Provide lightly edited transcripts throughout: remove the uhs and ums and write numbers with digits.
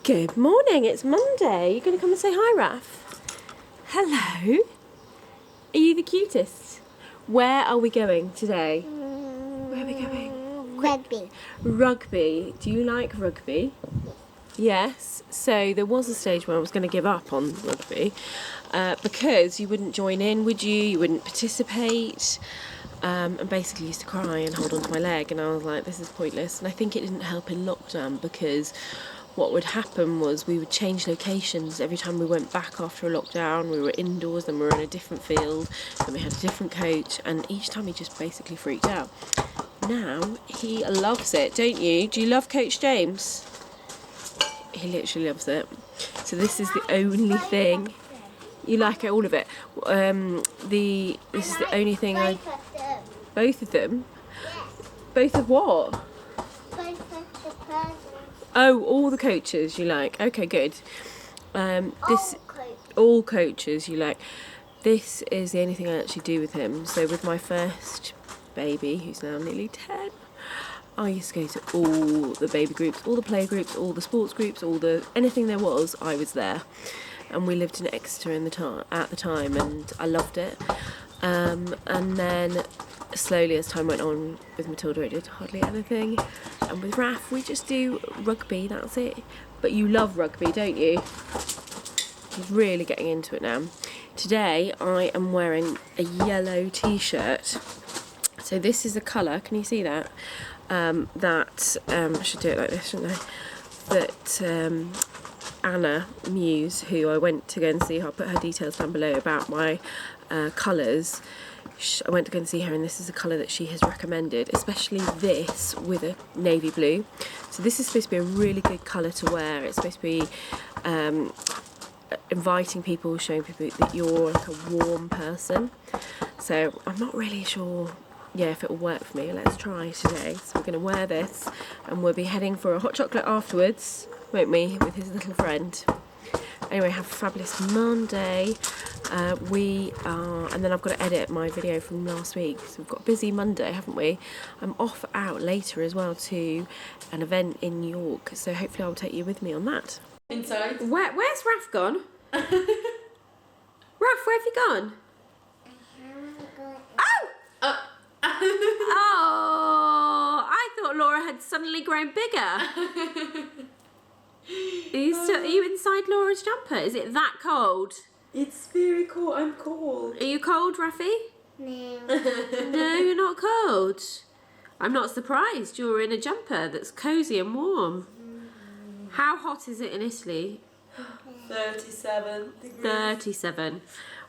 Good morning, it's Monday. You're going to come and say hi, Raf? Hello. Are you the cutest? Where are we going today? Where are we going? Rugby. Rugby. Do you like rugby? Yes. So there was a stage where I was going to give up on rugby because you wouldn't join in, would you? You wouldn't participate. And basically used to cry and hold onto my leg, and I was like, this is pointless. And I think it didn't help in lockdown because what would happen was we would change locations every time we went back after a lockdown. We were indoors, then we were in a different field, then we had a different coach, and each time he just basically freaked out. Now he loves it, don't you? Do you love Coach James? He literally loves it. So this is the only thing. You like it, all of it. This is the only thing I. Both of them. Yes. Both of what? Both of the persons. Oh, all the coaches you like. Okay, good. All coaches you like. This is the only thing I actually do with him. So with my first baby, who's now nearly 10, I used to go to all the baby groups, all the play groups, all the sports groups, anything there was, I was there. And we lived in Exeter at the time, and I loved it. And then slowly as time went on with Matilda, I did hardly anything, and with Raf we just do rugby, that's it. But you love rugby, don't you? He's really getting into it now. Today I am wearing a yellow t-shirt. So this is a colour, can you see that? I should do it like this, shouldn't I? That Anna Muse, who I went to go and see, I'll put her details down below about my colours. I went to go and see her, and this is a colour that she has recommended, especially this with a navy blue. So this is supposed to be a really good colour to wear. It's supposed to be inviting people, showing people that you're like a warm person. So I'm not really sure, if it will work for me. Let's try today. So we're going to wear this, and we'll be heading for a hot chocolate afterwards, won't we, with his little friend. Anyway, have a fabulous Monday. And then I've got to edit my video from last week. So we've got a busy Monday, haven't we? I'm off out later as well to an event in York. So hopefully I'll take you with me on that. Inside. Where's Raf gone? Raf, where have you gone? Oh! Oh! I thought Laura had suddenly grown bigger. Are you inside Laura's jumper? Is it that cold? It's very cold. I'm cold. Are you cold, Rafi? No. No, you're not cold. I'm not surprised. You're in a jumper that's cosy and warm. How hot is it in Italy? 37 degrees. 37.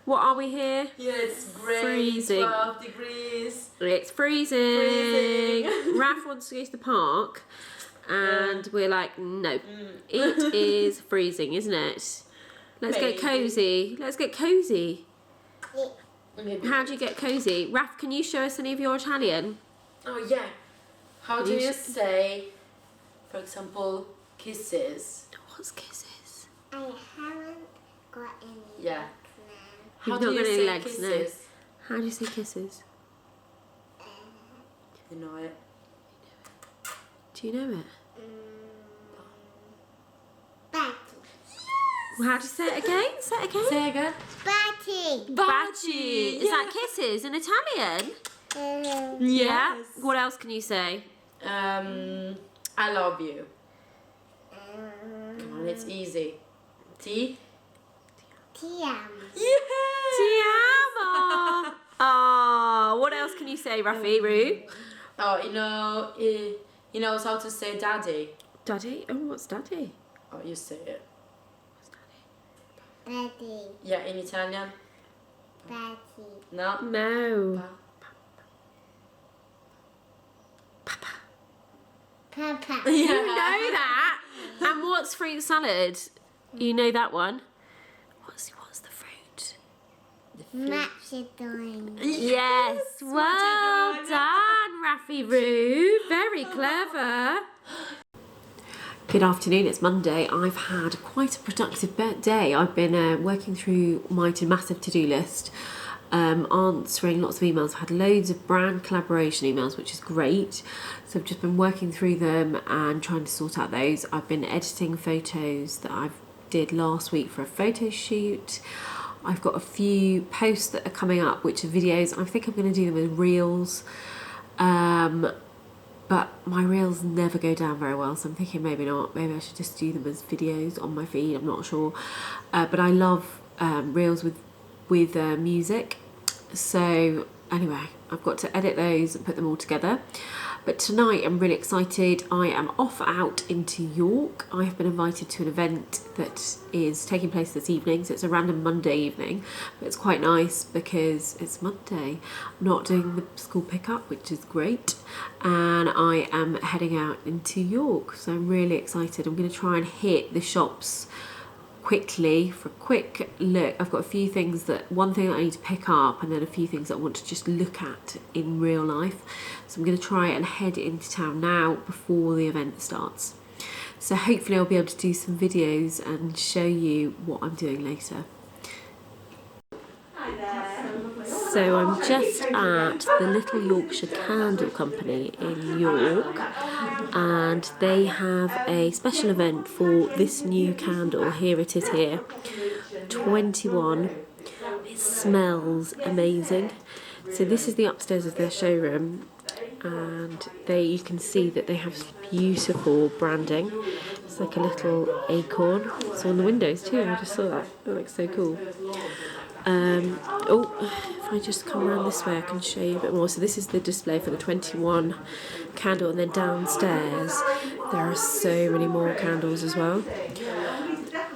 What are we here? Yeah, it's great. Freezing. 12 degrees. It's freezing. Raf wants to go to the park, and we're like, no. It is freezing, isn't it? Let's get cozy. Let's get cozy. Maybe. How do you get cozy? Raf, can you show us any of your Italian? Oh, yeah. How do you say, for example, kisses? What's kisses? I haven't got any. Yeah. Now. How You've do not you got any say legs, kisses? no. How do you say kisses? You know it. Do you know it? Batty. Well, how do you say it again? Say it again. Say again. Batty. Baci. Is that kisses in Italian? Yeah. Yes. What else can you say? I love you. Come on, it's easy. Ti? Ti amo. Yeah. Ti amo. Oh, what else can you say, Rafi? Roo? Oh, he knows how to say daddy. Daddy? Oh, what's daddy? Oh, you say it. What's daddy? Batty. Yeah, in Italian. Batty. No. No. Pa. Papa. You know that. And what's fruit salad? You know that one. What's the fruit? Macedon. Yes. Well done, Rafi Roo. Very clever. Good afternoon, it's Monday. I've had quite a productive day. I've been working through my massive to-do list. answering lots of emails. I've had loads of brand collaboration emails, which is great. So I've just been working through them and trying to sort out those. I've been editing photos that I did last week for a photo shoot. I've got a few posts that are coming up, which are videos. I think I'm going to do them as reels. But my reels never go down very well, so I'm thinking maybe not. Maybe I should just do them as videos on my feed, I'm not sure. But I love reels with music. So anyway, I've got to edit those and put them all together. But tonight I'm really excited. I am off out into York. I have been invited to an event that is taking place this evening. So it's a random Monday evening, but it's quite nice because it's Monday. I'm not doing the school pickup, which is great. And I am heading out into York. So I'm really excited. I'm going to try and hit the shops quickly for a quick look. I've got a few things one thing that I need to pick up, and then a few things that I want to just look at in real life. So I'm going to try and head into town now before the event starts. So hopefully I'll be able to do some videos and show you what I'm doing later. So I'm just at the Little Yorkshire Candle Company in York, and they have a special event for this new candle. Here it is here, 21. It smells amazing. So this is the upstairs of their showroom, and you can see that they have beautiful branding. It's like a little acorn. It's on the windows too. I just saw that. It looks so cool. If I just come around this way I can show you a bit more. So this is the display for the 21 candle, and then downstairs there are so many more candles as well,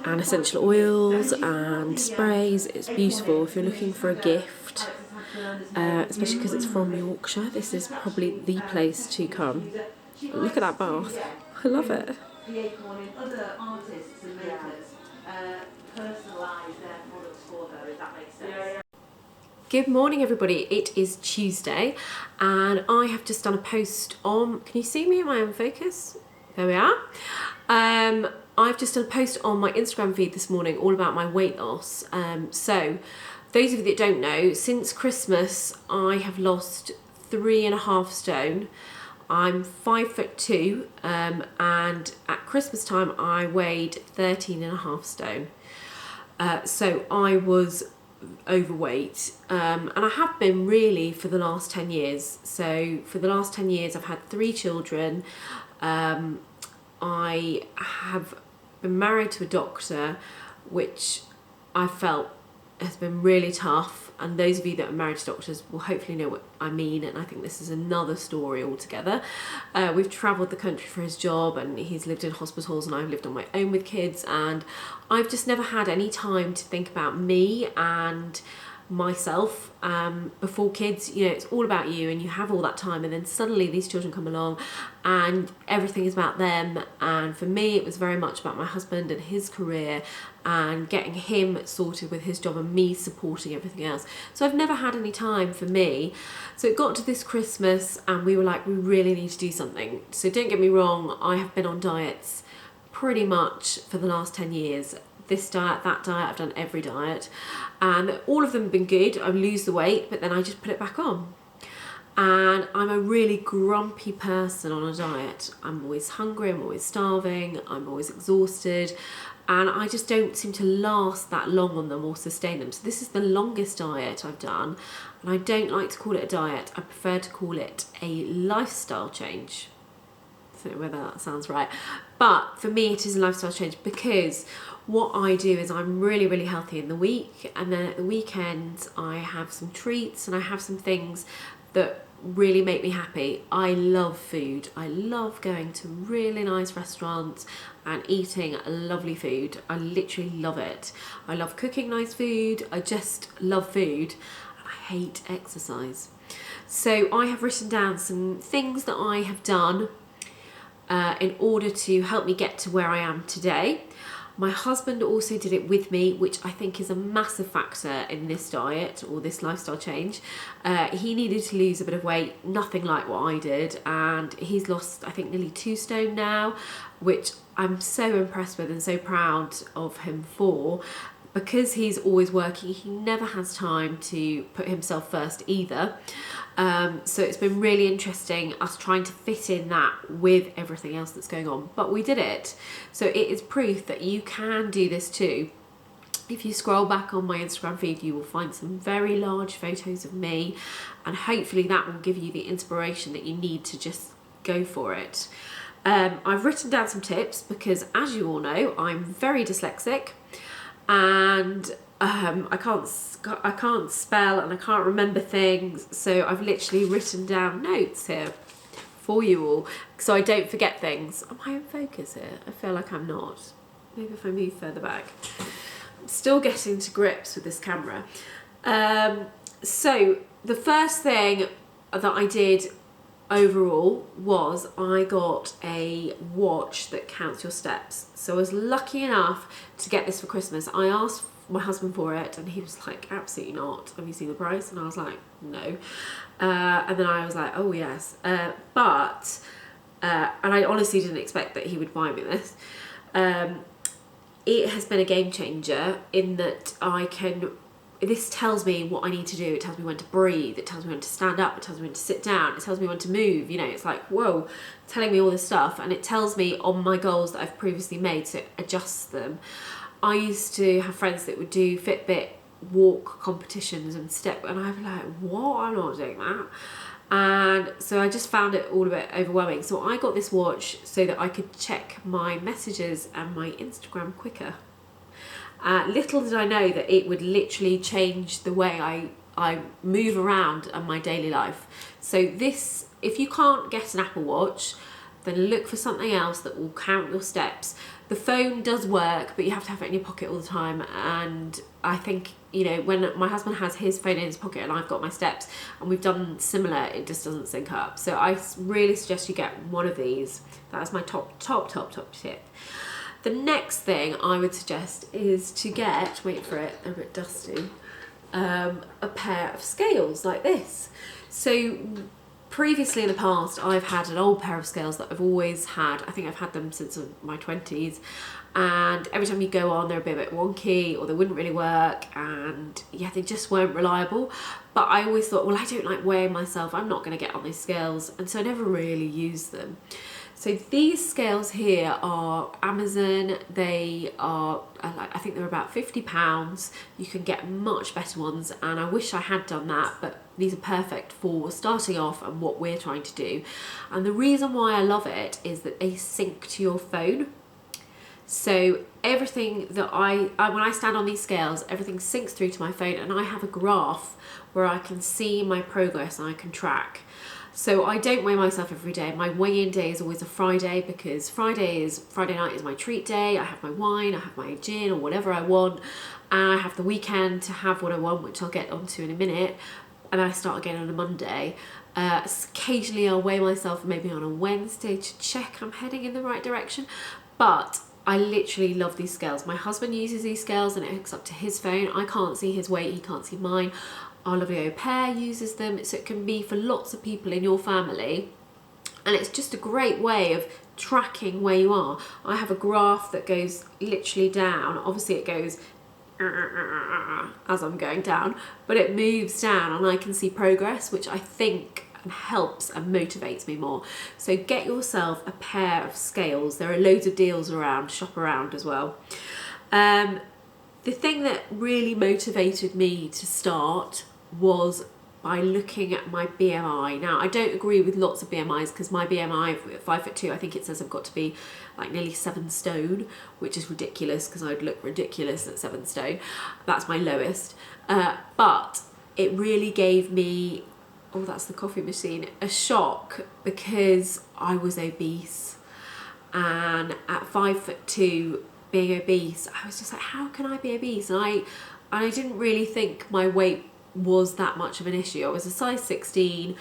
and essential oils and sprays. It's beautiful if you're looking for a gift, especially because it's from Yorkshire. This is probably the place to come. Look at that bath. I love it. Other artists and makers personalise their products for her, if that makes sense. Good morning everybody, it is Tuesday and I have just done a post on, can you see me? Am I in focus? There we are. I've just done a post on my Instagram feed this morning all about my weight loss. So those of you that don't know, since Christmas I have lost 3.5 stone. I'm 5'2", and at Christmas time I weighed 13.5 stone. So I was overweight, and I have been really for the last 10 years. So for the last 10 years I've had 3 children. I have been married to a doctor, which I felt has been really tough, and those of you that are married to doctors will hopefully know what I mean, and I think this is another story altogether. We've travelled the country for his job, and he's lived in hospitals, and I've lived on my own with kids, and I've just never had any time to think about me and myself before kids. You know, it's all about you and you have all that time, and then suddenly these children come along and everything is about them. And for me it was very much about my husband and his career and getting him sorted with his job and me supporting everything else. So I've never had any time for me. So it got to this Christmas and we were like, we really need to do something. So don't get me wrong, I have been on diets pretty much for the last 10 years. This diet, that diet, I've done every diet, and all of them have been good. I lose the weight, but then I just put it back on. And I'm a really grumpy person on a diet. I'm always hungry, I'm always starving, I'm always exhausted, and I just don't seem to last that long on them or sustain them. So this is the longest diet I've done, and I don't like to call it a diet. I prefer to call it a lifestyle change. I don't know whether that sounds right, but for me it is a lifestyle change, because what I do is I'm really, really healthy in the week, and then at the weekends I have some treats and I have some things that really make me happy. I love food. I love going to really nice restaurants and eating lovely food. I literally love it. I love cooking nice food. I just love food. I hate exercise. So I have written down some things that I have done in order to help me get to where I am today. My husband also did it with me, which I think is a massive factor in this diet or this lifestyle change. He needed to lose a bit of weight, nothing like what I did, and he's lost I think nearly 2 stone now, which I'm so impressed with and so proud of him for. because he's always working, he never has time to put himself first either. So it's been really interesting us trying to fit in that with everything else that's going on, but we did it. So it is proof that you can do this too. If you scroll back on my Instagram feed, you will find some very large photos of me, and hopefully that will give you the inspiration that you need to just go for it. I've written down some tips because, as you all know, I'm very dyslexic, and I can't spell and I can't remember things, so I've literally written down notes here for you all so I don't forget things. Am I in focus here? I feel like I'm not. Maybe if I move further back. I'm still getting to grips with this camera. So the first thing that I did overall was I got a watch that counts your steps. So I was lucky enough to get this for Christmas. I asked my husband for it and he was like, absolutely not. Have you seen the price? And I was like, no. And then I was like, oh yes. And I honestly didn't expect that he would buy me this. It has been a game changer in that this tells me what I need to do. It tells me when to breathe. It tells me when to stand up. It tells me when to sit down. It tells me when to move. You know, it's like, whoa, telling me all this stuff. And it tells me on my goals that I've previously made, so it adjusts them. I used to have friends that would do Fitbit walk competitions and step, and I'd be like, what? I'm not doing that. And so I just found it all a bit overwhelming. So I got this watch so that I could check my messages and my Instagram quicker. Little did I know that it would literally change the way I move around in my daily life. So this, if you can't get an Apple Watch, then look for something else that will count your steps. The phone does work, but you have to have it in your pocket all the time. And I think, you know, when my husband has his phone in his pocket and I've got my steps and we've done similar, it just doesn't sync up. So I really suggest you get one of these. That's my top tip. The next thing I would suggest is to get, wait for it, they're a bit dusty, a pair of scales like this. So previously in the past, I've had an old pair of scales that I've always had. I think I've had them since my 20s. And every time you go on, they're a bit wonky or they wouldn't really work. And yeah, they just weren't reliable. But I always thought, well, I don't like weighing myself. I'm not going to get on these scales. And so I never really used them. So these scales here are Amazon. They are, I think they're about £50. You can get much better ones, and I wish I had done that, but these are perfect for starting off and what we're trying to do. And the reason why I love it is that they sync to your phone. So everything that when I stand on these scales, everything syncs through to my phone, and I have a graph where I can see my progress and I can track. So I don't weigh myself every day. My weigh-in day is always a Friday, because Friday night is my treat day. I have my wine, I have my gin or whatever I want, and I have the weekend to have what I want, which I'll get onto in a minute, and I start again on a Monday. Occasionally I'll weigh myself maybe on a Wednesday to check I'm heading in the right direction, but I literally love these scales. My husband uses these scales and it hooks up to his phone. I can't see his weight, he can't see mine. Our lovely au pair uses them, so it can be for lots of people in your family. And it's just a great way of tracking where you are. I have a graph that goes literally down. Obviously it goes as I'm going down, but it moves down and I can see progress, which I think helps and motivates me more. So get yourself a pair of scales. There are loads of deals around, shop around as well. The thing that really motivated me to start was by looking at my BMI. Now, I don't agree with lots of BMIs, because my BMI, 5'2", I think it says I've got to be like nearly 7 stone, which is ridiculous because I'd look ridiculous at 7 stone. That's my lowest. But it really gave me, oh, that's the coffee machine, a shock, because I was obese. And at 5'2", being obese, I was just like, how can I be obese? And I didn't really think my weight was that much of an issue. I was a size 16,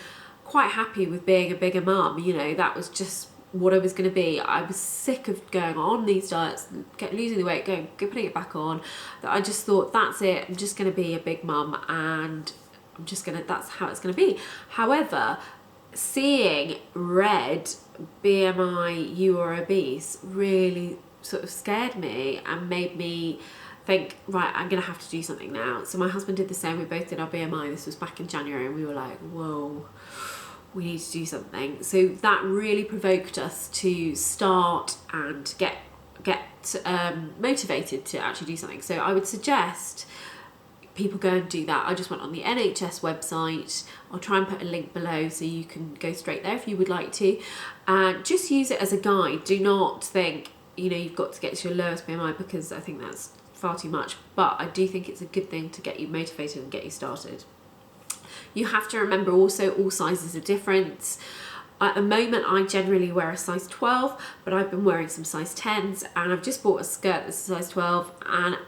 quite happy with being a bigger mum, you know, that was just what I was going to be. I was sick of going on these diets, losing the weight, putting it back on, that I just thought, that's it, I'm just going to be a big mum and that's how it's going to be. However, seeing red BMI, you are obese, really sort of scared me and made me think, right, I'm gonna have to do something now. So my husband did the same. We both did our BMI. This was back in January, and we were like, whoa, we need to do something. So that really provoked us to start and get motivated to actually do something. So I would suggest people go and do that. I just went on the NHS website. I'll try and put a link below so you can go straight there if you would like to, and just use it as a guide. Do not think, you know, you've got to get to your lowest BMI, because I think that's far too much, but I do think it's a good thing to get you motivated and get you started. You have to remember also, all sizes are different. At the moment, I generally wear a size 12, but I've been wearing some size 10s, and I've just bought a skirt that's a size 12, and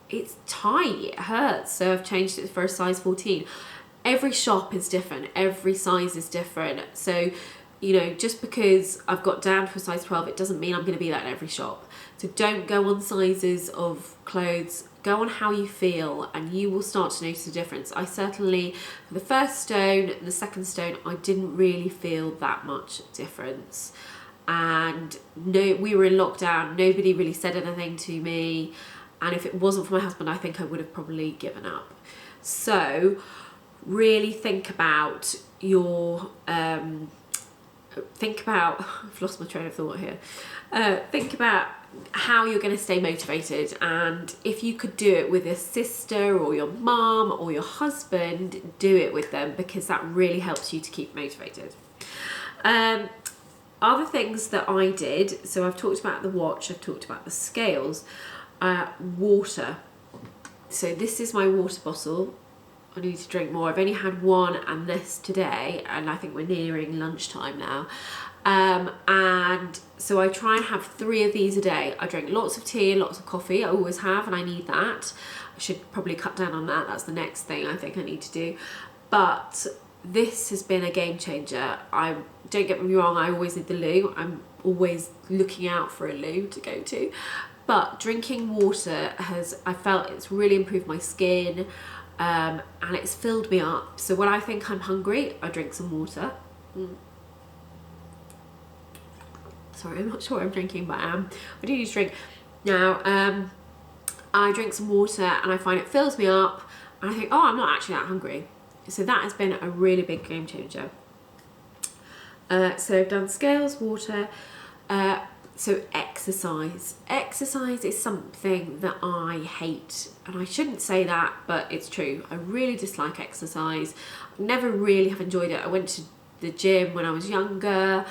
it's tight, it hurts, so I've changed it for a size 14. Every shop is different, every size is different, so you know, just because I've got down to a size 12, it doesn't mean I'm going to be that in every shop. So don't go on sizes of clothes, go on how you feel, and you will start to notice a difference. I certainly, for the first stone and the second stone, I didn't really feel that much difference. And no, we were in lockdown, nobody really said anything to me, and if it wasn't for my husband, I think I would have probably given up. So really think about your I've lost my train of thought here. Think about how you're going to stay motivated, and if you could do it with a sister or your mum or your husband, do it with them, because that really helps you to keep motivated. Other things that I did, so I've talked about the watch, I've talked about the scales, water. So this is my water bottle. I need to drink more. I've only had one and this today, and I think we're nearing lunchtime now. And so I try and have 3 of these a day. I drink lots of tea and lots of coffee. I always have, and I need that. I should probably cut down on that. That's the next thing I think I need to do. But this has been a game changer. Don't get me wrong, I always need the loo. I'm always looking out for a loo to go to. But drinking water I felt it's really improved my skin. And it's filled me up. So when I think I'm hungry, I drink some water. Sorry, I'm not sure what I'm drinking, but I do need to drink. Now, I drink some water and I find it fills me up, and I think, oh, I'm not actually that hungry. So that has been a really big game changer. So I've done scales, water, so exercise. Exercise is something that I hate, and I shouldn't say that, but it's true. I really dislike exercise. I never really have enjoyed it. I went to the gym when I was younger.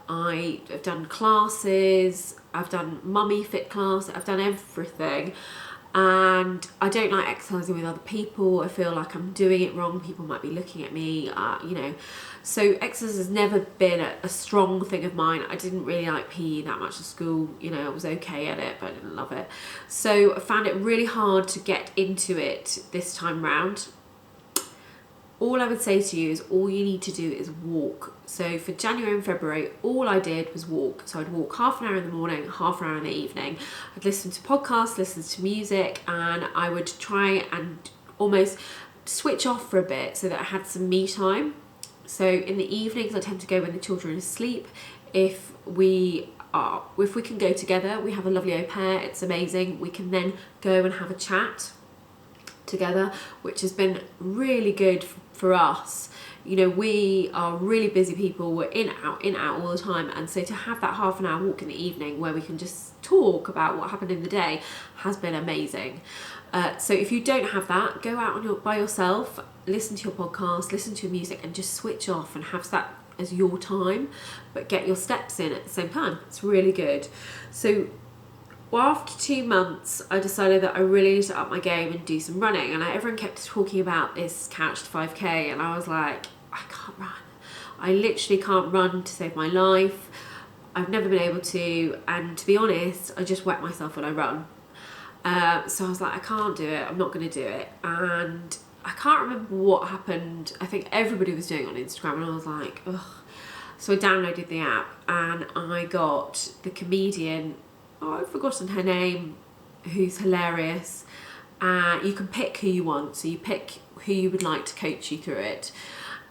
I've done classes, I've done mummy fit class, I've done everything, and I don't like exercising with other people. I feel like I'm doing it wrong. People might be looking at me, you know. So exercise has never been a strong thing of mine. I didn't really like PE that much at school. You know, I was okay at it, but I didn't love it. So I found it really hard to get into it this time round. All I would say to you is all you need to do is walk. So for January and February, all I did was walk. So I'd walk half an hour in the morning, half an hour in the evening. I'd listen to podcasts, listen to music, and I would try and almost switch off for a bit so that I had some me time. So in the evenings, I tend to go when the children are asleep. If we can go together, we have a lovely au pair, it's amazing. We can then go and have a chat together, which has been really good for us. You know, we are really busy people. We're in out all the time, and so to have that half an hour walk in the evening where we can just talk about what happened in the day has been amazing. So if you don't have that, go out by yourself, listen to your podcast, listen to your music, and just switch off and have that as your time, but get your steps in at the same time. It's really good. So after 2 months, I decided that I really need to up my game and do some running, and everyone kept talking about this Couch to 5k, and I was like, I can't run. I literally can't run to save my life. I've never been able to, and to be honest, I just wet myself when I run. So I was like, I can't do it, I'm not going to do it. And I can't remember what happened. I think everybody was doing it on Instagram, and I was like, ugh. So I downloaded the app, and I got the comedian, I've forgotten her name, who's hilarious. You can pick who you want, so you pick who you would like to coach you through it.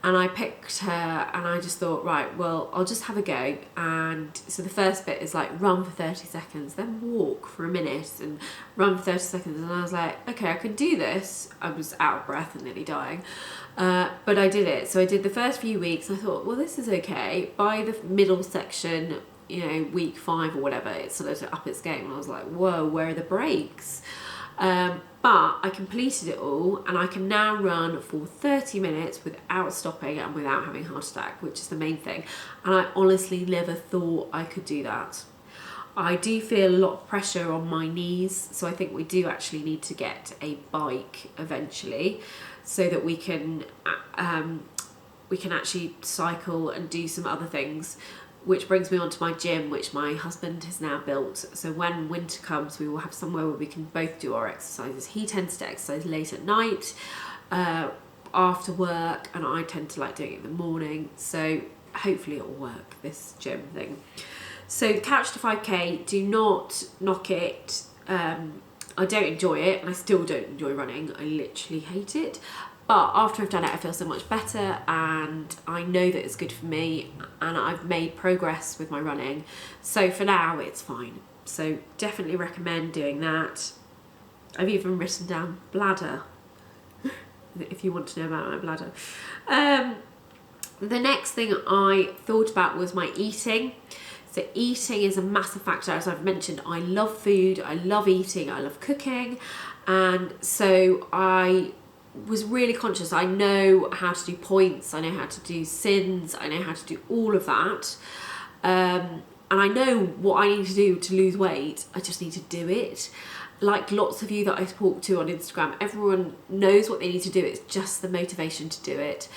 And I picked her and I just thought, right, well, I'll just have a go. And so the first bit is like run for 30 seconds, then walk for a minute and run for 30 seconds. And I was like, okay, I can do this. I was out of breath and nearly dying. But I did it. So I did the first few weeks. I thought, well, this is okay. By the middle section, you know, week 5 or whatever, it sort of up its game. And I was like, whoa, where are the breaks? But I completed it all and I can now run for 30 minutes without stopping and without having a heart attack, which is the main thing. And I honestly never thought I could do that. I do feel a lot of pressure on my knees, so I think we do actually need to get a bike eventually so that we can actually cycle and do some other things. Which brings me on to my gym, which my husband has now built. So when winter comes, we will have somewhere where we can both do our exercises. He tends to exercise late at night, after work, and I tend to like doing it in the morning. So hopefully it will work, this gym thing. So the Couch to 5K, do not knock it. I don't enjoy it, and I still don't enjoy running. I literally hate it. But after I've done it, I feel so much better, and I know that it's good for me, and I've made progress with my running. So for now, it's fine. So definitely recommend doing that. I've even written down bladder, if you want to know about my bladder. The next thing I thought about was my eating. So eating is a massive factor. As I've mentioned, I love food, I love eating, I love cooking, and so I was really conscious. I know how to do points, I know how to do sins, I know how to do all of that, and I know what I need to do to lose weight. I just need to do it. Like lots of you that I talk to on Instagram, everyone knows what they need to do, it's just the motivation to do it.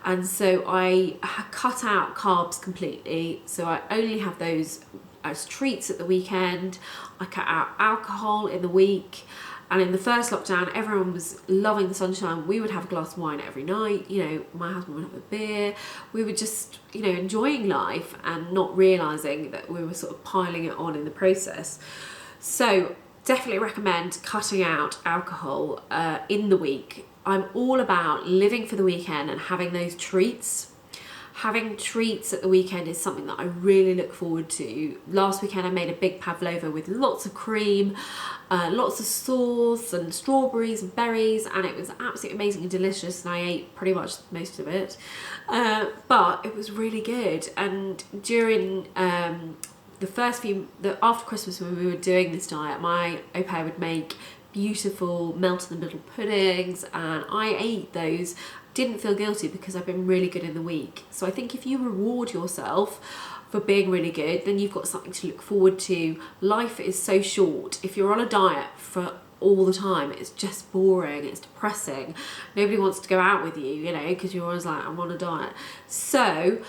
And so I cut out carbs completely, so I only have those as treats at the weekend. I cut out alcohol in the week. And in the first lockdown, everyone was loving the sunshine. We would have a glass of wine every night. You know, my husband would have a beer. We were just, you know, enjoying life and not realising that we were sort of piling it on in the process. So definitely recommend cutting out alcohol in the week. I'm all about living for the weekend and having those treats. Having treats at the weekend is something that I really look forward to. Last weekend I made a big pavlova with lots of cream, lots of sauce and strawberries and berries, and it was absolutely amazing and delicious, and I ate pretty much most of it. But it was really good. And during after Christmas, when we were doing this diet, my au pair would make beautiful melt in the middle puddings, and I ate those. Didn't feel guilty because I've been really good in the week. So I think if you reward yourself for being really good, then you've got something to look forward to. Life is so short. If you're on a diet for all the time, it's just boring, it's depressing. Nobody wants to go out with you, you know, because you're always like, I'm on a diet. So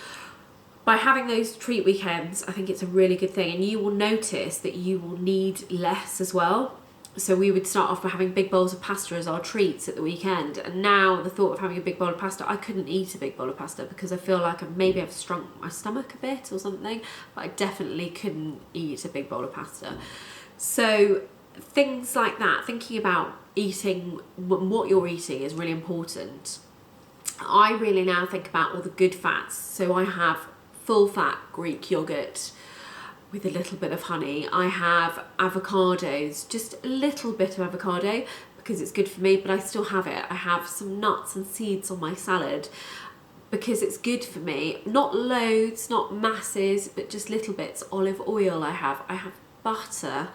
by having those treat weekends, I think it's a really good thing, and you will notice that you will need less as well. So we would start off by having big bowls of pasta as our treats at the weekend, and now the thought of having a big bowl of pasta, I couldn't eat a big bowl of pasta because I feel like maybe I've shrunk my stomach a bit or something, but I definitely couldn't eat a big bowl of pasta. So things like that, thinking about eating, what you're eating is really important. I really now think about all the good fats. So I have full fat Greek yogurt with a little bit of honey. I have avocados, just a little bit of avocado because it's good for me, but I still have it. I have some nuts and seeds on my salad because it's good for me. Not loads, not masses, but just little bits. Olive oil I have butter.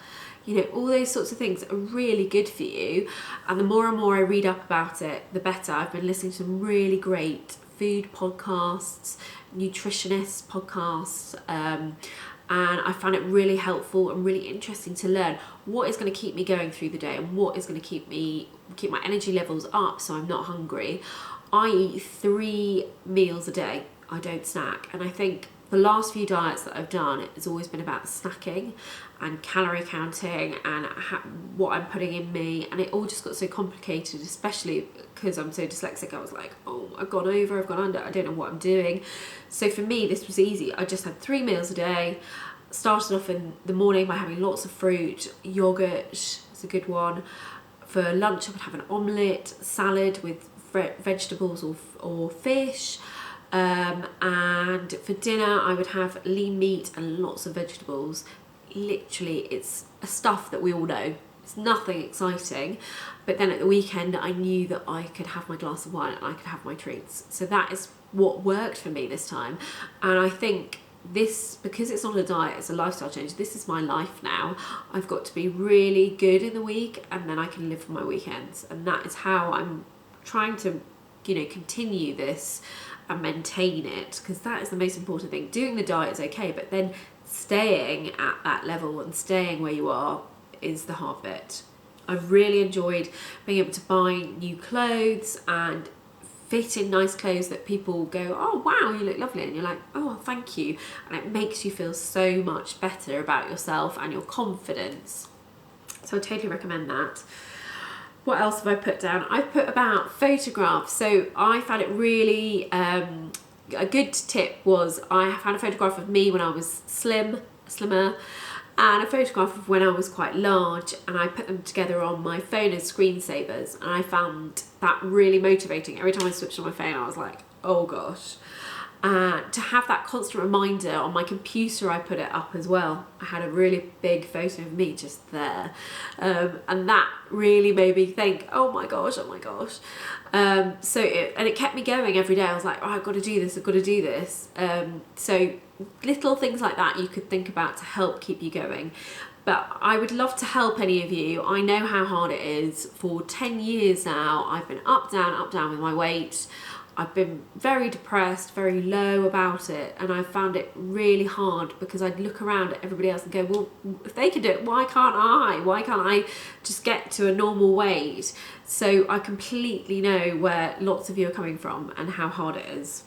You know, all those sorts of things are really good for you. And the more and more I read up about it, the better. I've been listening to some really great food podcasts, nutritionist podcasts, and I found it really helpful and really interesting to learn what is going to keep me going through the day and what is going to keep my energy levels up so I'm not hungry. I eat 3 meals a day. I don't snack, and I think the last few diets that I've done, it's always been about snacking and calorie counting and what I'm putting in me, and it all just got so complicated, especially because I'm so dyslexic. I was like, oh, I've gone over, I've gone under, I don't know what I'm doing. So for me, this was easy. I just had 3 meals a day. Started off in the morning by having lots of fruit. Yogurt is a good one. For lunch I would have an omelette, salad with vegetables or fish. And for dinner I would have lean meat and lots of vegetables. Literally, it's a stuff that we all know. It's nothing exciting, but then at the weekend I knew that I could have my glass of wine and I could have my treats. So that is what worked for me this time. And I think this, because it's not a diet, it's a lifestyle change, this is my life now. I've got to be really good in the week and then I can live for my weekends. And that is how I'm trying to, you know, continue this and maintain it, because that is the most important thing. Doing the diet is okay, but then staying at that level and staying where you are is the hard bit. I've really enjoyed being able to buy new clothes and fit in nice clothes that people go, oh wow, you look lovely, and you're like, oh thank you, and it makes you feel so much better about yourself and your confidence. So I totally recommend that. What else have I put down? I've put about photographs. So I found it really, a good tip was I found a photograph of me when I was slimmer, and a photograph of when I was quite large, and I put them together on my phone as screensavers, and I found that really motivating. Every time I switched on my phone I was like, oh gosh. To have that constant reminder on my computer, I put it up as well. I had a really big photo of me just there, and that really made me think, oh my gosh, oh my gosh. So it kept me going every day. I was like, oh, I've got to do this, I've got to do this. So little things like that you could think about to help keep you going. But I would love to help any of you. I know how hard it is. For 10 years now, I've been up, down with my weight. I've been very depressed, very low about it, and I found it really hard because I'd look around at everybody else and go, well, if they can do it, why can't I? Why can't I just get to a normal weight? So I completely know where lots of you are coming from and how hard it is.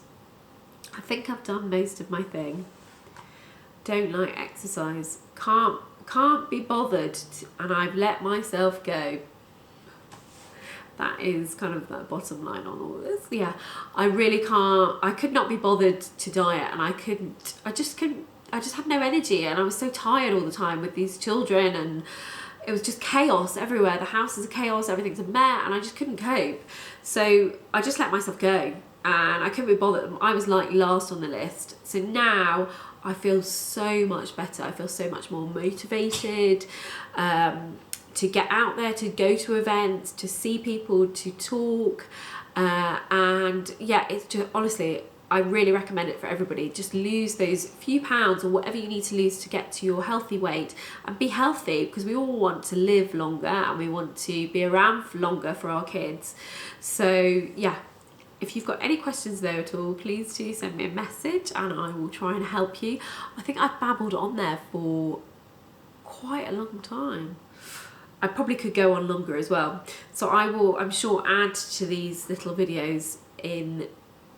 I think I've done most of my thing. Don't like exercise, can't be bothered, and I've let myself go. That is kind of the bottom line on all of this. Yeah, I really can't, I could not be bothered to diet, and I just had no energy, and I was so tired all the time with these children, and it was just chaos everywhere. The house is a chaos, everything's a mess, and I just couldn't cope. So I just let myself go, and I couldn't be bothered. I was like last on the list. So now I feel so much better. I feel so much more motivated, to get out there, to go to events, to see people, to talk, and yeah, it's just, honestly, I really recommend it for everybody. Just lose those few pounds or whatever you need to lose to get to your healthy weight, and be healthy, because we all want to live longer and we want to be around for longer for our kids. So yeah, if you've got any questions though at all, please do send me a message and I will try and help you. I think I've babbled on there for quite a long time. I probably could go on longer as well. So I will, I'm sure, add to these little videos in,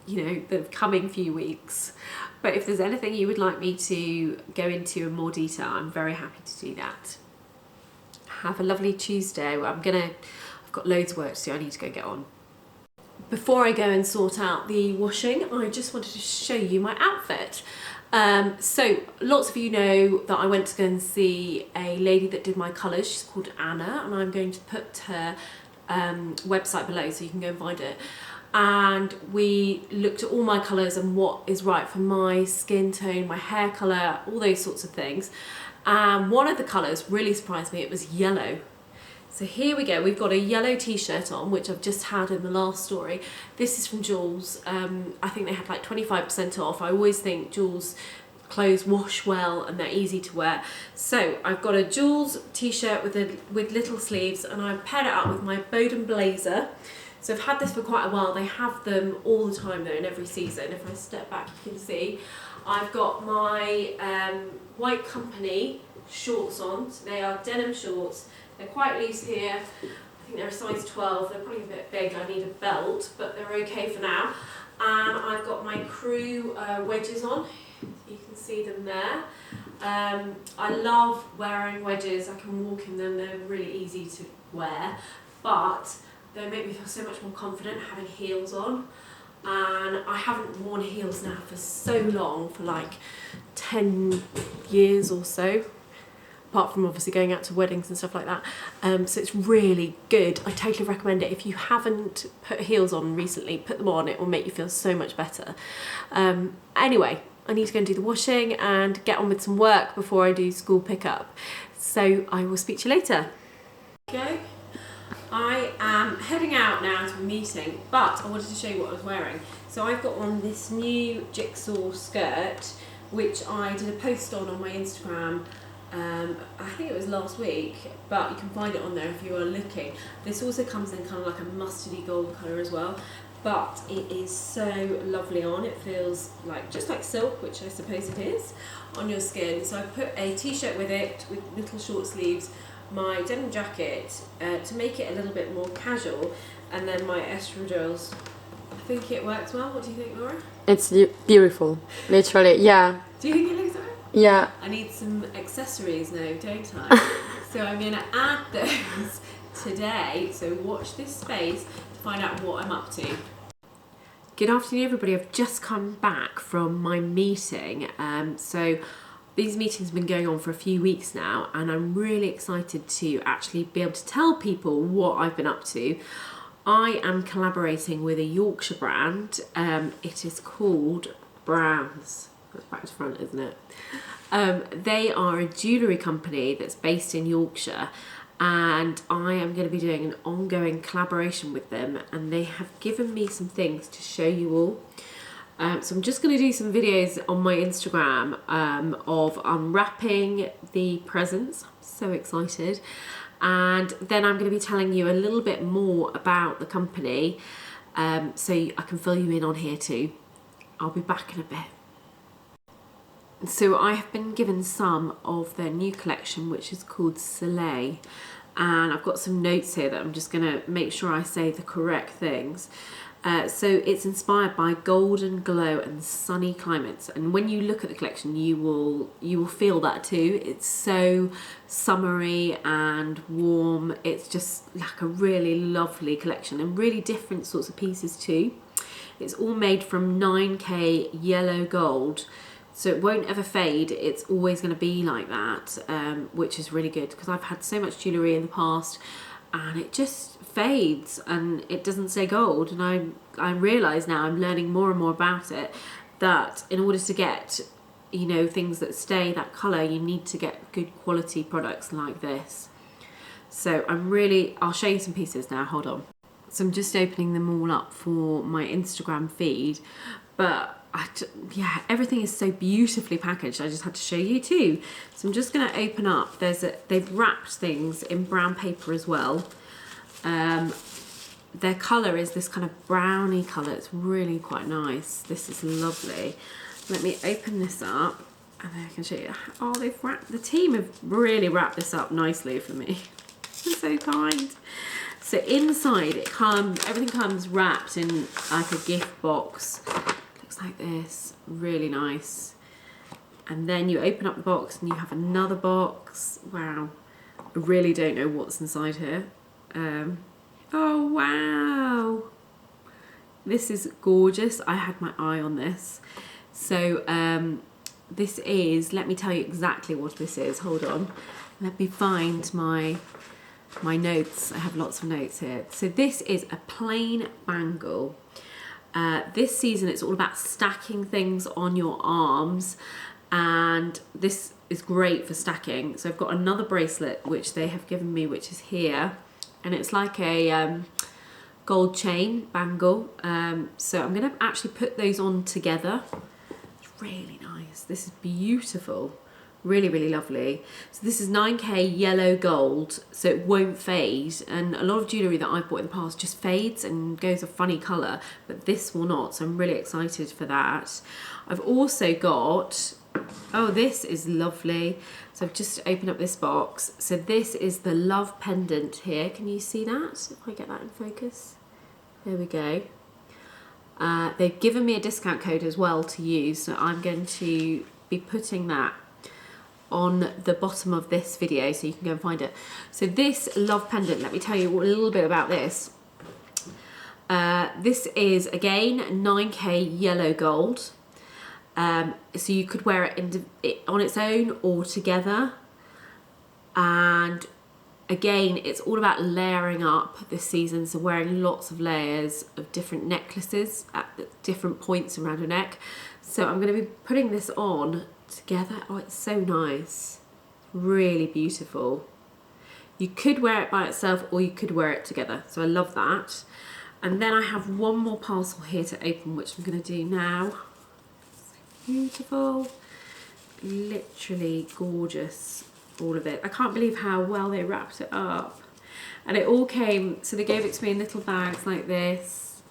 you know, the coming few weeks. But if there's anything you would like me to go into in more detail, I'm very happy to do that. Have a lovely Tuesday. I've got loads of work to do. I need to go get on. Before I go and sort out the washing, I just wanted to show you my outfit. So lots of you know that I went to go and see a lady that did my colours. She's called Anna, and I'm going to put her website below so you can go and find it. And we looked at all my colours and what is right for my skin tone, my hair colour, all those sorts of things. And one of the colours really surprised me. It was yellow. So here we go, we've got a yellow t-shirt on, which I've just had in the last story. This is from Joules. I think they had like 25% off. I always think Joules clothes wash well and they're easy to wear. So I've got a Joules t-shirt with little sleeves, and I've paired it up with my Boden blazer. So I've had this for quite a while. They have them all the time though, in every season. If I step back, you can see. I've got my White Company shorts on. So they are denim shorts. They're quite loose here. I think they're a size 12. They're probably a bit big. I need a belt, but they're okay for now. And I've got my crew wedges on. You can see them there. I love wearing wedges. I can walk in them. They're really easy to wear, but they make me feel so much more confident having heels on. And I haven't worn heels now for so long, for like 10 years or so. apart from obviously going out to weddings and stuff like that. So it's really good. I totally recommend it. If you haven't put heels on recently, put them on. It will make you feel so much better. Anyway, I need to go and do the washing and get on with some work before I do school pickup. So I will speak to you later. Okay. I am heading out now to a meeting, but I wanted to show you what I was wearing. So I've got on this new Jigsaw skirt, which I did a post on my Instagram. I think it was last week, but you can find it on there if you are looking. This also comes in kind of like a mustardy gold colour as well, but it is so lovely on. It feels like just like silk, which I suppose it is, on your skin. So I put a t-shirt with it, with little short sleeves, my denim jacket to make it a little bit more casual, and then my espadrilles. I think it works well. What do you think, Laura? It's beautiful, literally, yeah. Do you think it looks alright? Yeah. I need some accessories now, don't I? So I'm going to add those today, so watch this space to find out what I'm up to. Good afternoon everybody, I've just come back from my meeting. So these meetings have been going on for a few weeks now, and I'm really excited to actually be able to tell people what I've been up to. I am collaborating with a Yorkshire brand. It is called Browns. That's back to front, isn't it? They are a jewellery company that's based in Yorkshire, and I am going to be doing an ongoing collaboration with them, and they have given me some things to show you all. So I'm just going to do some videos on my Instagram of unwrapping the presents. I'm so excited. And then I'm going to be telling you a little bit more about the company, so I can fill you in on here too. I'll be back in a bit. So I have been given some of their new collection, which is called Soleil, and I've got some notes here that I'm just going to make sure I say the correct things. So it's inspired by golden glow and sunny climates, and when you look at the collection you will feel that too. It's so summery and warm. It's just like a really lovely collection, and really different sorts of pieces too. It's all made from 9K yellow gold, so it won't ever fade. It's always going to be like that, which is really good, because I've had so much jewellery in the past and it just fades and it doesn't stay gold. And I realise now, I'm learning more and more about it, that in order to get, you know, things that stay that colour, you need to get good quality products like this. So I'll show you some pieces now, hold on. So I'm just opening them all up for my Instagram feed, but yeah, everything is so beautifully packaged. I just had to show you too. So I'm just going to open up. They've wrapped things in brown paper as well. Their colour is this kind of browny colour. It's really quite nice. This is lovely. Let me open this up and then I can show you. Oh, the team have really wrapped this up nicely for me. They're so kind. So inside everything comes wrapped in like a gift box. Like this, really nice. And then you open up the box and you have another box. Wow, I really don't know what's inside here. Oh wow, this is gorgeous. I had my eye on this. So this is, let me tell you exactly what this is. Hold on, let me find my notes. I have lots of notes here. So this is a plain bangle. This season it's all about stacking things on your arms, and this is great for stacking. So I've got another bracelet which they have given me, which is here, and it's like a gold chain bangle. So I'm going to actually put those on together. It's really nice. This is beautiful. Really, really lovely. So this is 9K yellow gold, so it won't fade. And a lot of jewellery that I've bought in the past just fades and goes a funny colour, but this will not, so I'm really excited for that. I've also got, oh, this is lovely. So I've just opened up this box. So this is the love pendant here. Can you see that? If I get that in focus. There we go. They've given me a discount code as well to use, so I'm going to be putting that on the bottom of this video so you can go and find it. So this love pendant, let me tell you a little bit about this. This is again 9K yellow gold. So you could wear it on its own or together. Again, it's all about layering up this season, so wearing lots of layers of different necklaces at different points around your neck. So I'm going to be putting this on together. Oh, it's so nice. Really beautiful. You could wear it by itself or you could wear it together. So I love that. And then I have one more parcel here to open, which I'm going to do now. So beautiful. Literally gorgeous. All of it. I can't believe how well they wrapped it up. And it all came, so they gave it to me in little bags like this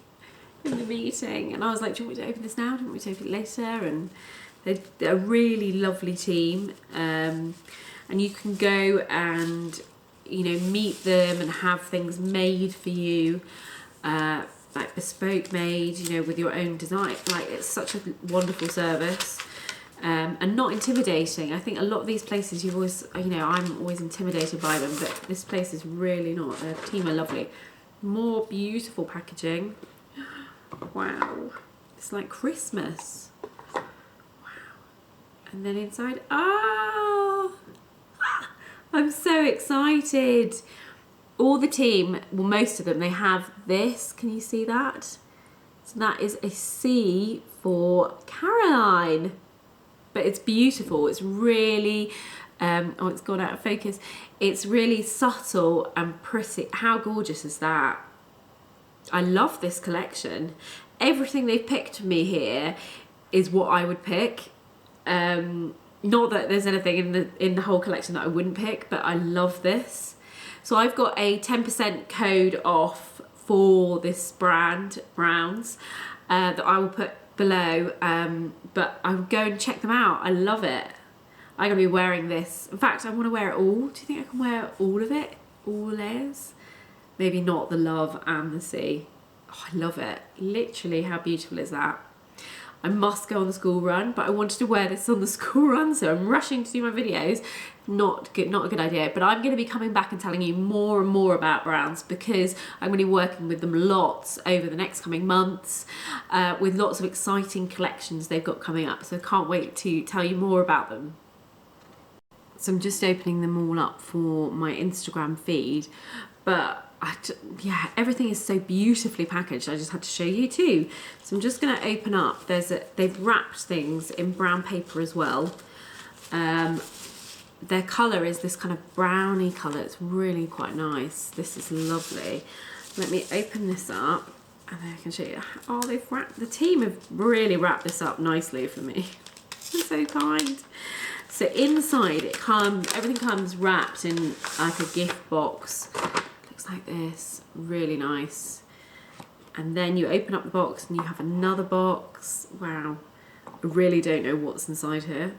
in the meeting. And I was like, do you want me to open this now? Do you want me to open it later? And they're a really lovely team. And you can go and, you know, meet them and have things made for you. Like bespoke made, you know, with your own design. Like, it's such a wonderful service. And not intimidating. I think a lot of these places you always, you know, I'm always intimidated by them, but this place is really not. The team are lovely. More beautiful packaging. Wow. It's like Christmas. Wow. And then inside, oh, I'm so excited. All the team, well, most of them, they have this. Can you see that? So that is a C for Caroline. But it's beautiful. It's really, oh, it's gone out of focus. It's really subtle and pretty. How gorgeous is that? I love this collection. Everything they've picked for me here is what I would pick. Not that there's anything in the whole collection that I wouldn't pick, but I love this. So I've got a 10% code off for this brand, Browns, that I will put below, but I would go and check them out. I love it. I'm gonna be wearing this. In fact, I want to wear it all. Do you think I can wear all of it? All layers? Maybe not the love and the sea. Oh, I love it. Literally, how beautiful is that? I must go on the school run, but I wanted to wear this on the school run, so I'm rushing to do my videos. Not good, not a good idea, but I'm going to be coming back and telling you more and more about Browns, because I'm going to be working with them lots over the next coming months, with lots of exciting collections they've got coming up, so I can't wait to tell you more about them. So I'm just opening them all up for my Instagram feed, but yeah, everything is so beautifully packaged. I just had to show you too. So I'm just going to open up. They've wrapped things in brown paper as well. Their colour is this kind of browny colour. It's really quite nice. This is lovely. Let me open this up and then I can show you. Oh, the team have really wrapped this up nicely for me. They're so kind. So inside everything comes wrapped in like a gift box. Like this, really nice. And then you open up the box and you have another box. Wow, I really don't know what's inside here.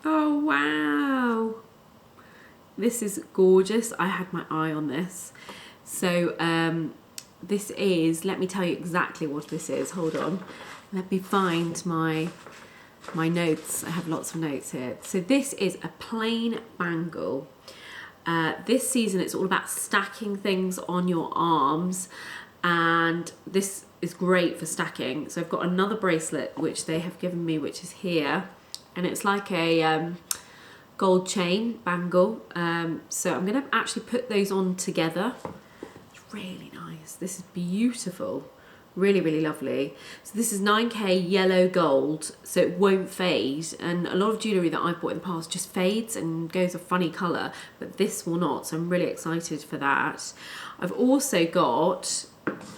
Oh wow, this is gorgeous. I had my eye on this. So this is, let me tell you exactly what this is. Hold on, let me find my notes. I have lots of notes here. So this is a plain bangle. This season it's all about stacking things on your arms, and this is great for stacking. So I've got another bracelet which they have given me, which is here, and it's like a gold chain bangle. So I'm going to actually put those on together. It's really nice. This is beautiful. Really, really lovely. So this is 9K yellow gold, so it won't fade. And a lot of jewellery that I've bought in the past just fades and goes a funny colour, but this will not, so I'm really excited for that. I've also got,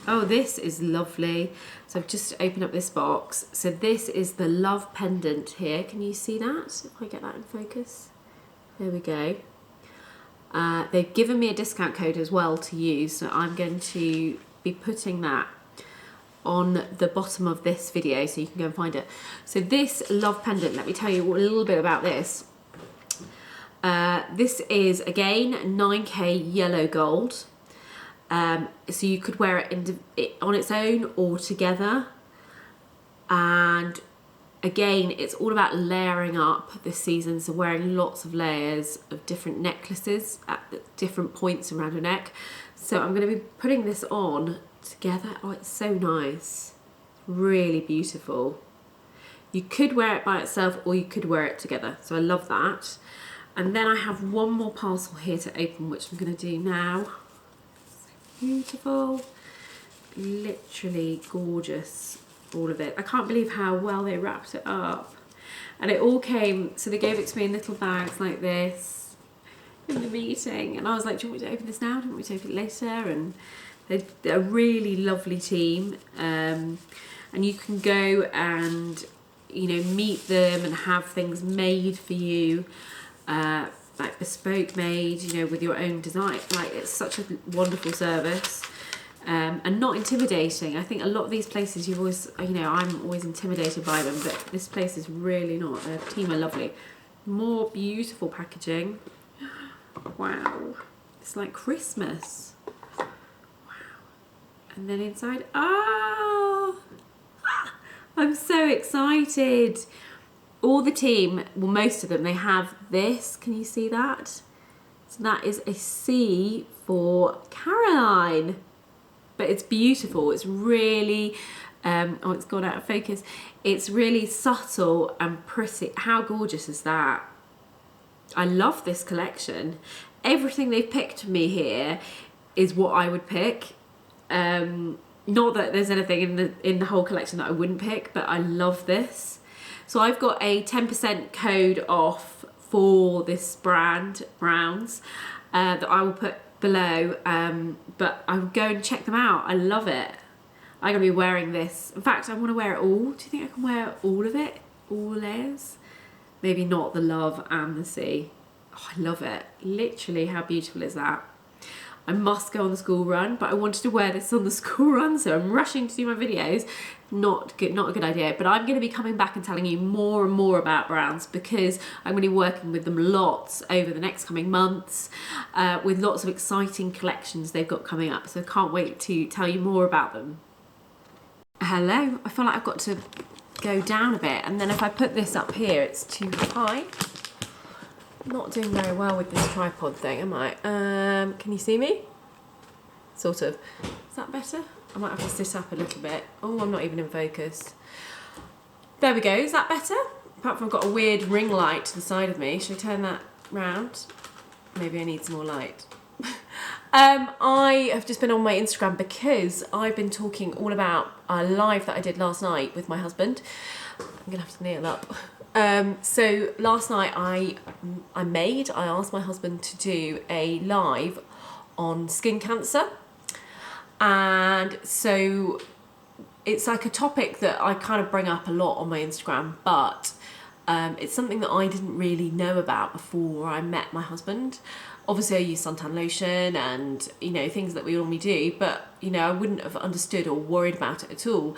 oh, this is lovely. So I've just opened up this box. So this is the love pendant here. Can you see that? If I get that in focus. There we go. They've given me a discount code as well to use, so I'm going to be putting that on the bottom of this video so you can go and find it. So this love pendant, let me tell you a little bit about this. This is again 9K yellow gold. So you could wear it on its own or together. And again, it's all about layering up this season, so wearing lots of layers of different necklaces at different points around your neck. So I'm going to be putting this on together. Oh, it's so nice. Really beautiful. You could wear it by itself or you could wear it together. So I love that. And then I have one more parcel here to open, which I'm going to do now. So beautiful. Literally gorgeous, all of it. I can't believe how well they wrapped it up. And it all came, so they gave it to me in little bags like this in the meeting. And I was like, do you want me to open this now? Do you want me to open it later? And they're a really lovely team. And you can go and, you know, meet them and have things made for you, like bespoke made, you know, with your own design. Like, it's such a wonderful service. And not intimidating. I think a lot of these places you always, you know, I'm always intimidated by them, but this place is really not. The team are lovely. More beautiful packaging. Wow. It's like Christmas. Wow. And then inside, oh, I'm so excited. All the team, well, most of them, they have this. Can you see that? So that is a C for Caroline. But it's beautiful. It's really, oh, it's gone out of focus. It's really subtle and pretty. How gorgeous is that? I love this collection. Everything they've picked for me here is what I would pick. Not that there's anything in the whole collection that I wouldn't pick, but I love this. So I've got a 10% code off for this brand, Browns, that I will put below, but I would go and check them out. I love it. I'm gonna be wearing this. In fact, I want to wear it all. Do you think I can wear all of it? All layers? Maybe not the love and the sea. Oh, I love it. Literally, how beautiful is that? I must go on the school run, but I wanted to wear this on the school run, so I'm rushing to do my videos. Not a good idea, but I'm going to be coming back and telling you more and more about Browns, because I'm going to be working with them lots over the next coming months, with lots of exciting collections they've got coming up, so I can't wait to tell you more about them. Hello, I feel like I've got to go down a bit, and then if I put this up here, it's too high. Not doing very well with this tripod thing, am I? Can you see me? Sort of. Is that better? I might have to sit up a little bit. Oh, I'm not even in focus. There we go. Is that better? Apart from I've got a weird ring light to the side of me. Should I turn that round? Maybe I need some more light. I have just been on my Instagram because I've been talking all about a live that I did last night with my husband. I'm gonna have to kneel up. So last night I asked my husband to do a live on skin cancer, and so it's like a topic that I kind of bring up a lot on my Instagram, but it's something that I didn't really know about before I met my husband. Obviously I use suntan lotion and, you know, things that we normally do, but, you know, I wouldn't have understood or worried about it at all.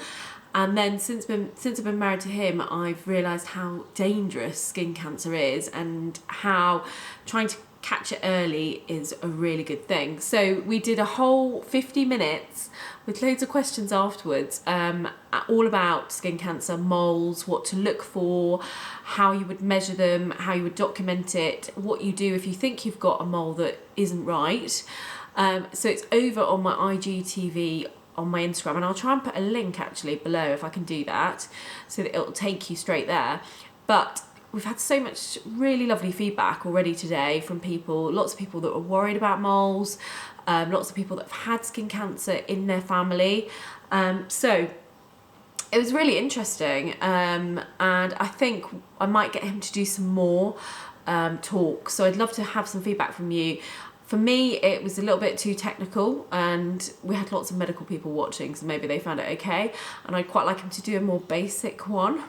And then since I've been married to him, I've realised how dangerous skin cancer is and how trying to catch it early is a really good thing. So we did a whole 50 minutes with loads of questions afterwards, all about skin cancer, moles, what to look for, how you would measure them, how you would document it, what you do if you think you've got a mole that isn't right. So it's over on my IGTV on my Instagram, and I'll try and put a link actually below if I can do that, so that it'll take you straight there. But we've had so much really lovely feedback already today from people, lots of people that were worried about moles, lots of people that have had skin cancer in their family. So it was really interesting, and I think I might get him to do some more talks. So I'd love to have some feedback from you. For me, it was a little bit too technical, and we had lots of medical people watching, so maybe they found it okay. And I'd quite like him to do a more basic one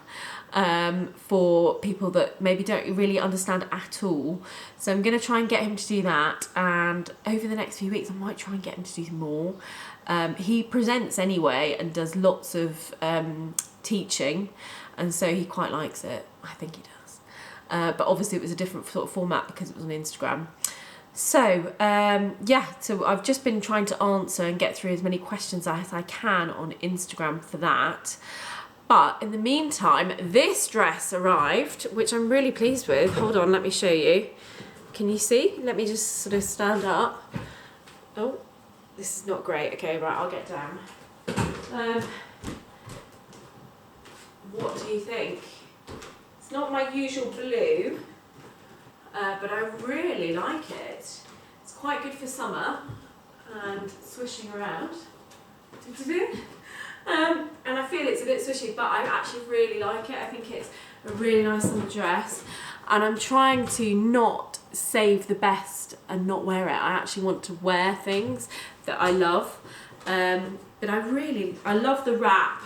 for people that maybe don't really understand at all. So I'm going to try and get him to do that, and over the next few weeks I might try and get him to do more. He presents anyway and does lots of teaching, and so he quite likes it. I think he does. But obviously it was a different sort of format because it was on Instagram. So yeah, so I've just been trying to answer and get through as many questions as I can on Instagram for that. But in the meantime, this dress arrived, which I'm really pleased with. Hold on, let me show you. Can you see? Let me just sort of stand up. Oh, this is not great. Okay, right, I'll get down. What do you think? It's not my usual blue. but I really like it. It's quite good for summer and swishing around. And I feel it's a bit swishy, but I actually really like it. I think it's a really nice little dress, and I'm trying to not save the best and not wear it. I actually want to wear things that I love, but I love the wrap.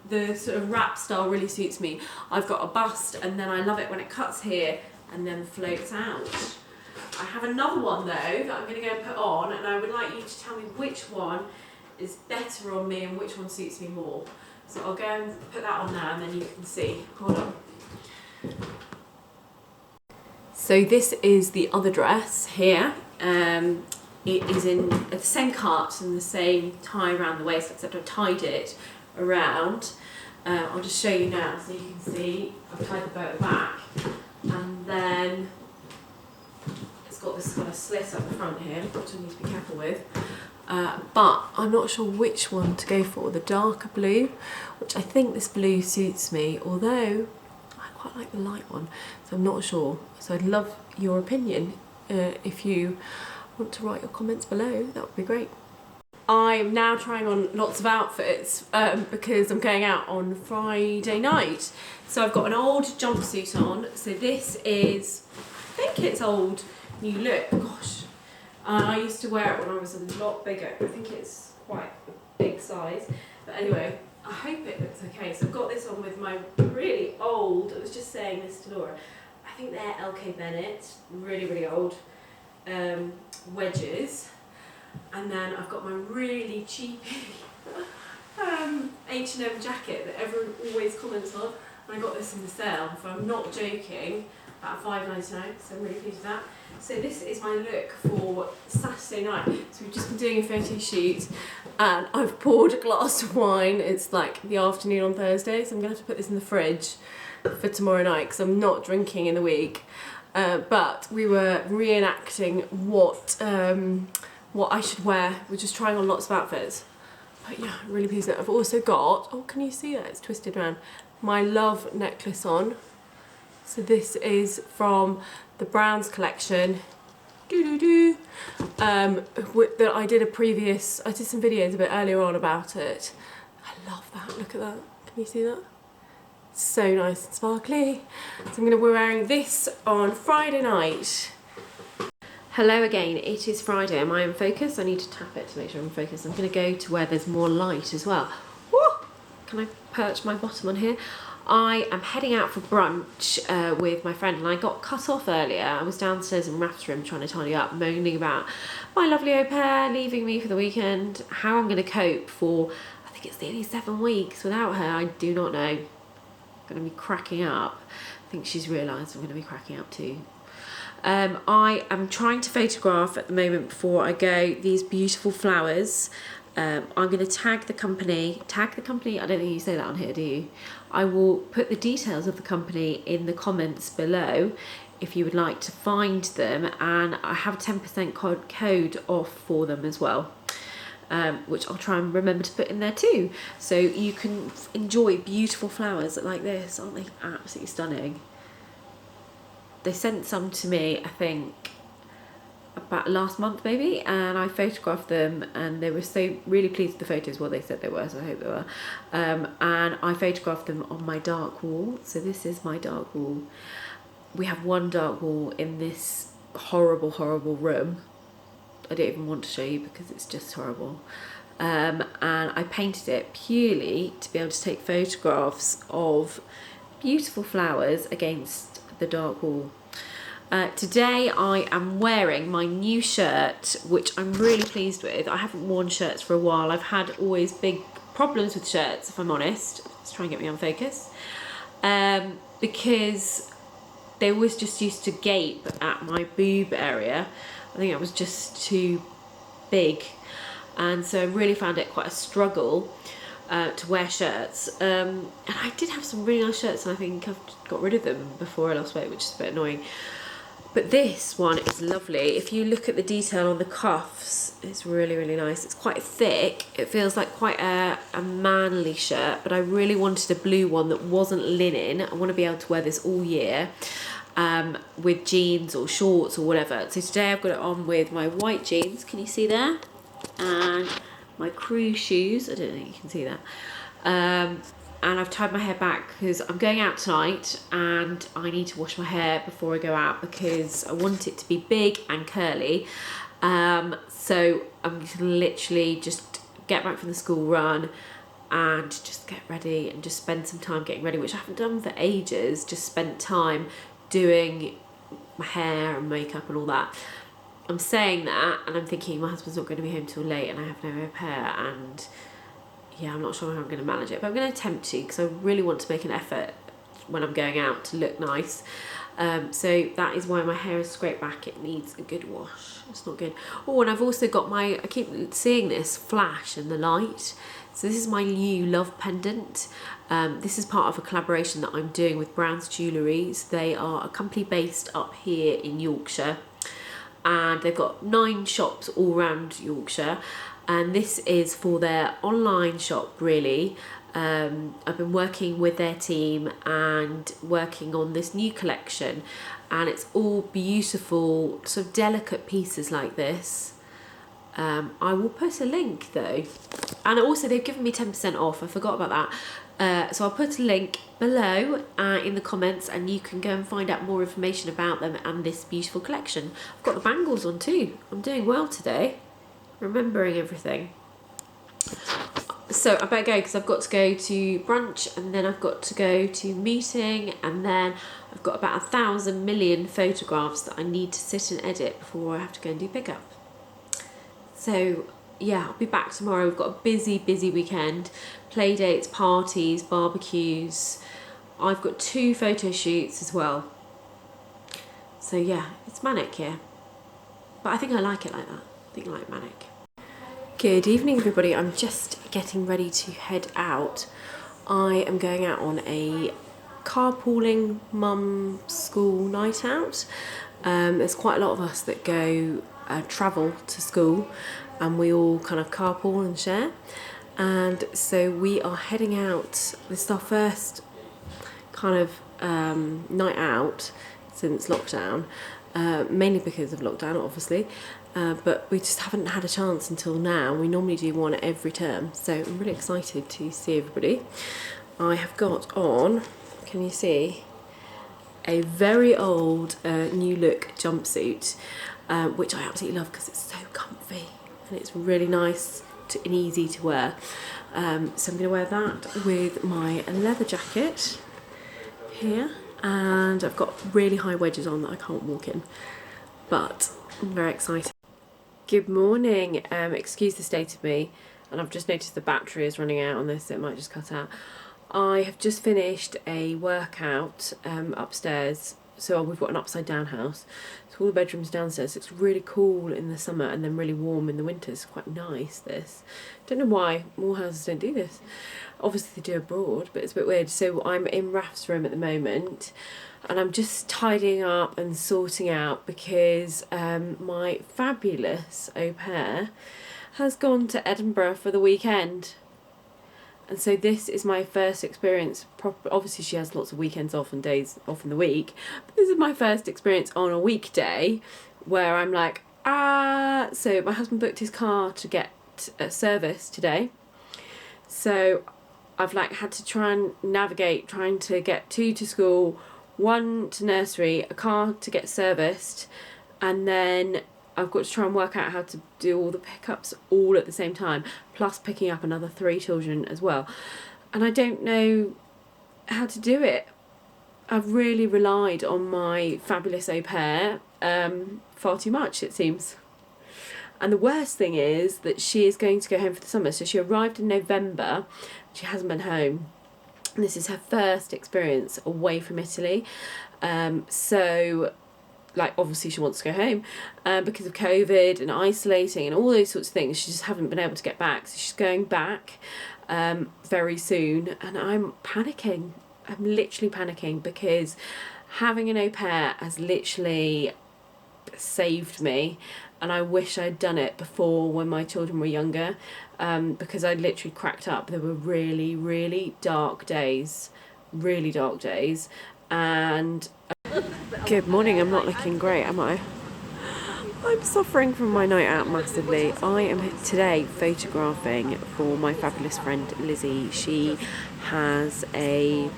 The sort of wrap style really suits me. I've got a bust, and then I love it when it cuts here and then floats out. I have another one though that I'm going to go and put on, and I would like you to tell me which one is better on me and which one suits me more. So I'll go and put that on now, and then you can see. Hold on. So this is the other dress here. It is in the same cut and the same tie around the waist, except I've tied it around. I'll just show you now so you can see. I've tied the bow at the back, and then it's got this kind of slit up the front here, which I need to be careful with. But I'm not sure which one to go for. The darker blue, which I think this blue suits me, although I quite like the light one, so I'm not sure. So I'd love your opinion. If you want to write your comments below, that would be great. I'm now trying on lots of outfits because I'm going out on Friday night. So I've got an old jumpsuit on. So this is, I think it's old new look. Gosh. I used to wear it when I was a lot bigger. I think it's quite a big size. But anyway, I hope it looks okay. So I've got this on with my really old, I was just saying this to Laura, I think they're LK Bennett, really, really old wedges. And then I've got my really cheapy H&M jacket that everyone always comments on. And I got this in the sale, if I'm not joking, at £5.99, so I'm really pleased with that. So this is my look for Saturday night. So we've just been doing a photo shoot, and I've poured a glass of wine. It's like the afternoon on Thursday, so I'm going to have to put this in the fridge for tomorrow night because I'm not drinking in the week. But we were reenacting what I should wear. We're just trying on lots of outfits. But yeah, I'm really pleased with it. I've also got, oh, can you see that? It's twisted around. My love necklace on. So this is from the Browns collection. That I did I did some videos a bit earlier on about it. I love that, look at that. Can you see that? So nice and sparkly. So I'm going to be wearing this on Friday night. Hello again, it is Friday. Am I in focus? I need to tap it to make sure I'm in focus. I'm going to go to where there's more light as well. Woo! Can I perch my bottom on here? I am heading out for brunch with my friend, and I got cut off earlier. I was downstairs in Raph's room trying to tidy up, moaning about my lovely au pair leaving me for the weekend, how I'm going to cope for, I think it's nearly 7 weeks without her. I do not know. I'm going to be cracking up. I think she's realised I'm going to be cracking up too. I am trying to photograph at the moment before I go these beautiful flowers. I'm going to tag the company, I don't think you say that on here, do you? I will put the details of the company in the comments below if you would like to find them, and I have a 10% code off for them as well, which I'll try and remember to put in there too. So you can enjoy beautiful flowers like this. Aren't they absolutely stunning? They sent some to me, I think, about last month maybe, and I photographed them, and they were so really pleased with the photos. Well, they said they were, so I hope they were. And I photographed them on my dark wall. So this is my dark wall. We have one dark wall in this horrible, horrible room. I don't even want to show you because it's just horrible. And I painted it purely to be able to take photographs of beautiful flowers against the dark wall. Today I am wearing my new shirt, which I'm really pleased with. I haven't worn shirts for a while. I've had always big problems with shirts, if I'm honest. Let's try and get me on focus. Because they always just used to gape at my boob area. I think it was just too big. And so I really found it quite a struggle to wear shirts. And I did have some really nice shirts, and I think I've got rid of them before I lost weight, which is a bit annoying. But this one is lovely. If you look at the detail on the cuffs, it's really, really nice. It's quite thick. It feels like quite a manly shirt, but I really wanted a blue one that wasn't linen. I want to be able to wear this all year. with jeans or shorts or whatever. So today I've got it on with my white jeans, can you see there? And my crew shoes, I don't know if you can see that. And I've tied my hair back because I'm going out tonight and I need to wash my hair before I go out because I want it to be big and curly. So I'm going to literally just get back from the school run and just get ready and just spend some time getting ready, which I haven't done for ages. Just spent time doing my hair and makeup and all that. I'm saying that and I'm thinking my husband's not going to be home till late and I have no au pair, and yeah, I'm not sure how I'm going to manage it, but I'm going to attempt to because I really want to make an effort when I'm going out to look nice. So that is why my hair is scraped back. It needs a good wash. It's not good. Oh, and I've also got I keep seeing this flash in the light. So this is my new love pendant. This is part of a collaboration that I'm doing with Jewellery. They are a company based up here in Yorkshire. And they've got 9 shops all around Yorkshire. And this is for their online shop, really. I've been working with their team and working on this new collection, and it's all beautiful, sort of delicate pieces like this. I will put a link though, and also they've given me 10% off. I forgot about that, so I'll put a link below in the comments, and you can go and find out more information about them and this beautiful collection. I've got the bangles on too. I'm doing well today, remembering everything. So I better go because I've got to go to brunch, and then I've got to go to meeting, and then I've got about 1,000 million photographs that I need to sit and edit before I have to go and do pickup. So yeah, I'll be back tomorrow. We've got a busy weekend. Play dates, parties, barbecues. I've got 2 photo shoots as well. So yeah, it's manic here. But I think I like it like that. I think I like manic. Good evening everybody, I'm just getting ready to head out. I am going out on a carpooling mum school night out. There's quite a lot of us that go travel to school, and we all kind of carpool and share. And so we are heading out. This is our first kind of night out since lockdown, mainly because of lockdown obviously. But we just haven't had a chance until now. We normally do one every term, so I'm really excited to see everybody. I have got on, can you see, a very old new look jumpsuit, which I absolutely love because it's so comfy and it's really nice and easy to wear. So I'm going to wear that with my leather jacket here, and I've got really high wedges on that I can't walk in, but I'm very excited. Good morning, excuse the state of me, and I've just noticed the battery is running out on this, so it might just cut out. I have just finished a workout upstairs, so we've got an upside down house, so all the bedrooms downstairs. It's really cool in the summer and then really warm in the winter. It's quite nice, this. Don't know why more houses don't do this. Obviously they do abroad, but it's a bit weird. So I'm in Raf's room at the moment, and I'm just tidying up and sorting out because my fabulous au pair has gone to Edinburgh for the weekend. And so this is my first experience, obviously she has lots of weekends off and days off in the week, but this is my first experience on a weekday where I'm like, so my husband booked his car to get a service today. So I've like had to try and navigate trying to get 2 to school, 1 to nursery, a car to get serviced, and then I've got to try and work out how to do all the pickups all at the same time, plus picking up another 3 children as well. And I don't know how to do it. I've really relied on my fabulous au pair far too much, it seems. And the worst thing is that she is going to go home for the summer. So she arrived in November. She hasn't been home. And this is her first experience away from Italy. So, like, obviously she wants to go home because of COVID and isolating and all those sorts of things. She just haven't been able to get back. So she's going back very soon. And I'm panicking. I'm literally panicking because having an au pair has literally saved me. And I wish I'd done it before when my children were younger, because I literally cracked up. There were really, really dark days, and Good morning. I'm not looking great, am I? I'm suffering from my night out massively. I am today photographing for my fabulous friend Lizzie. She has a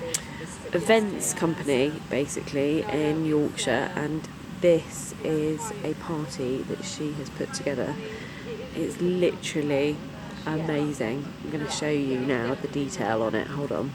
events company basically in Yorkshire, and this is a party that she has put together. It's literally amazing. I'm going to show you now the detail on it. Hold on.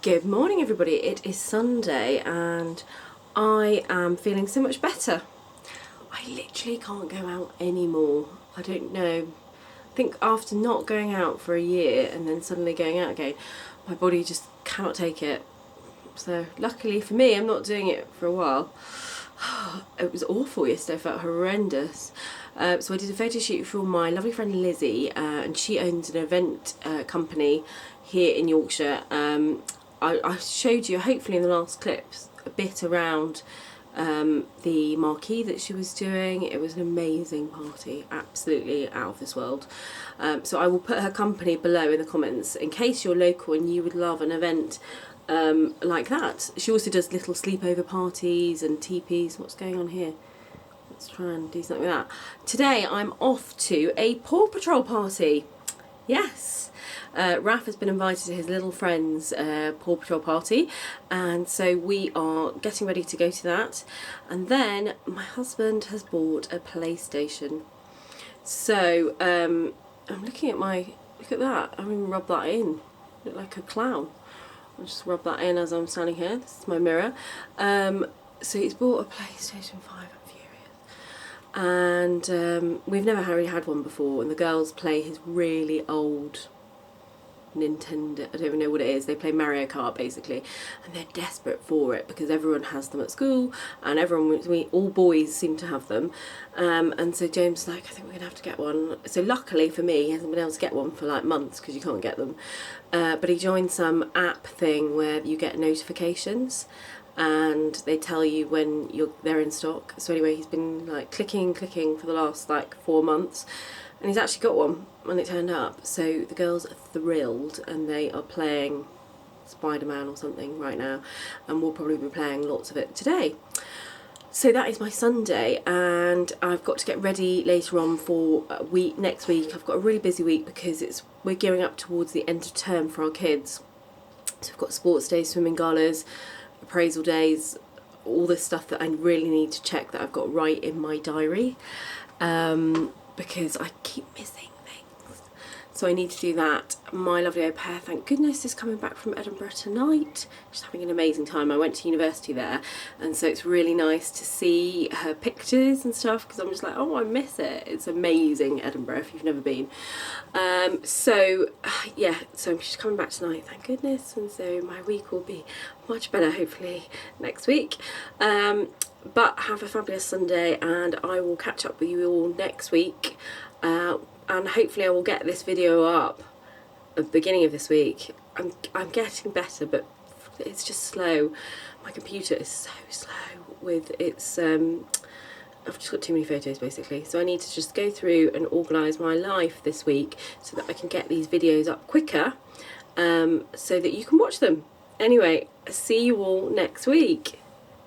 Good morning, everybody. It is Sunday and I am feeling so much better. I literally can't go out anymore. I don't know. I think after not going out for a year and then suddenly going out again, my body just cannot take it. So luckily for me, I'm not doing it for a while. It was awful yesterday. I felt horrendous. So I did a photo shoot for my lovely friend Lizzie, and she owns an event company here in Yorkshire. I showed you, hopefully in the last clips, a bit around the marquee that she was doing. It was an amazing party, absolutely out of this world. So I will put her company below in the comments in case you're local and you would love an event like that. She also does little sleepover parties and teepees. What's going on here? Let's try and do something with that. Today I'm off to a Paw Patrol party. Yes. Raf has been invited to his little friend's Paw Patrol party, and so we are getting ready to go to that. And then my husband has bought a PlayStation. So I'm looking at look at that, I haven't even rubbed that in. I look like a clown. I'll just rub that in as I'm standing here. This is my mirror. So he's bought a PlayStation 5. And we've never really had one before, and the girls play his really old Nintendo, I don't even know what it is, they play Mario Kart basically, and they're desperate for it because everyone has them at school and all boys seem to have them, and so James is like, I think we're gonna have to get one. So luckily for me, he hasn't been able to get one for like months because you can't get them, but he joined some app thing where you get notifications and they tell you when they're in stock. So anyway, he's been like clicking for the last like 4 months, and he's actually got one when it turned up. So the girls are thrilled and they are playing Spider-Man or something right now, and we'll probably be playing lots of it today. So that is my Sunday, and I've got to get ready later on for next week. I've got a really busy week because we're gearing up towards the end of term for our kids. So we've got sports days, swimming galas, appraisal days, all this stuff that I really need to check that I've got right in my diary, because I keep missing things. So I need to do that. My lovely au pair, thank goodness, is coming back from Edinburgh tonight. She's having an amazing time. I went to university there, and so it's really nice to see her pictures and stuff because I'm just like, oh, I miss it. It's amazing, Edinburgh, if you've never been. So yeah, so she's coming back tonight, thank goodness, and so my week will be much better hopefully next week. But have a fabulous Sunday, and I will catch up with you all next week, and hopefully I will get this video up at the beginning of this week. I'm getting better, but it's just slow. My computer is so slow with its I've just got too many photos basically, so I need to just go through and organise my life this week so that I can get these videos up quicker, so that you can watch them. Anyway, see you all next week.